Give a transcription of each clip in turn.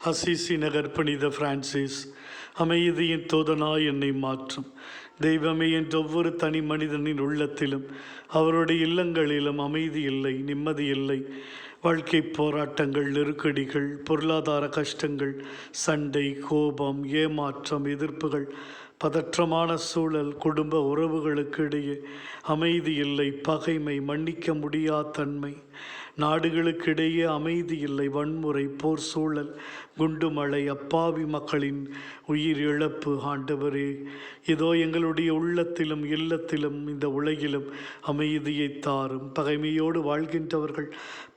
Assisi நகர் புனித Francis, அமைதியின் தூதனாய் என்னை மாற்றும். தெய்வமே, என்ற ஒவ்வொரு தனி மனிதனின் உள்ளத்திலும் அவருடைய இல்லங்களிலும் அமைதி இல்லை, நிம்மதி இல்லை. வாழ்க்கை போராட்டங்கள், நெருக்கடிகள், பொருளாதார கஷ்டங்கள், சண்டை, கோபம், ஏமாற்றம், எதிர்ப்புகள், பதற்றமான சூழல், குடும்ப உறவுகளுக்கு இடையே அமைதி இல்லை, பகைமை, மன்னிக்க முடியாத தன்மை, நாடுகளுக்கிடையே அமைதி இல்லை, வன்முறை, போர் சூழல், குண்டுமழை, அப்பாவி மக்களின் உயிர் இழப்பு. ஆண்டவரே, இதோ எங்களுடைய உள்ளத்திலும் இல்லத்திலும் இந்த உலகிலும் அமைதியை தாரும். பகைமையோடு வாழ்கின்றவர்கள்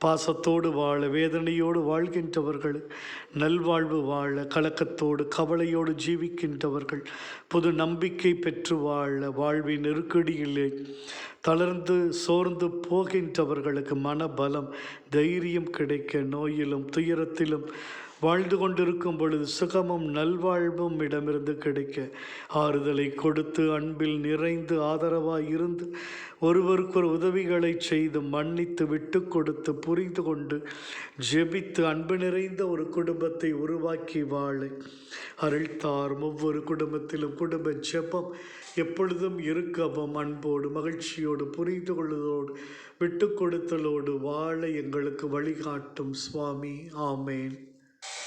பாசத்தோடு வாழ, வேதனையோடு வாழ்கின்றவர்கள் நல்வாழ்வு வாழ, கலக்கத்தோடு கவலையோடு ஜீவிக்கின்றவர்கள் புது நம்பிக்கை பெற்று வாழ, வாழ்வின் நெருக்கடியிலே தளர்ந்து சோர்ந்து போகின்றவர்களுக்கு மனபலம், தைரியம் கிடைக்க, நோயிலும் துயரத்திலும் வாழ்ந்து கொண்டிருக்கும் பொழுது சுகமும் நல்வாழ்வும் இடமிருந்து கிடைக்க, ஆறுதலை கொடுத்து அன்பில் நிறைந்து ஆதரவாய் இருந்து ஒருவருக்கொரு உதவிகளை செய்து மன்னித்து விட்டு கொடுத்து புரிந்து கொண்டு ஜெபித்து அன்பு நிறைந்த ஒரு குடும்பத்தை உருவாக்கி வாழ அருள்தாரும். ஒவ்வொரு குடும்பத்திலும் குடும்ப ஜெபம் எப்பொழுதும் இருக்கவும், அன்போடு மகிழ்ச்சியோடு புரிந்து கொள்வதோடு விட்டு கொடுத்தலோடு வாழ எங்களுக்கு வழிகாட்டும் சுவாமி. ஆமேன்.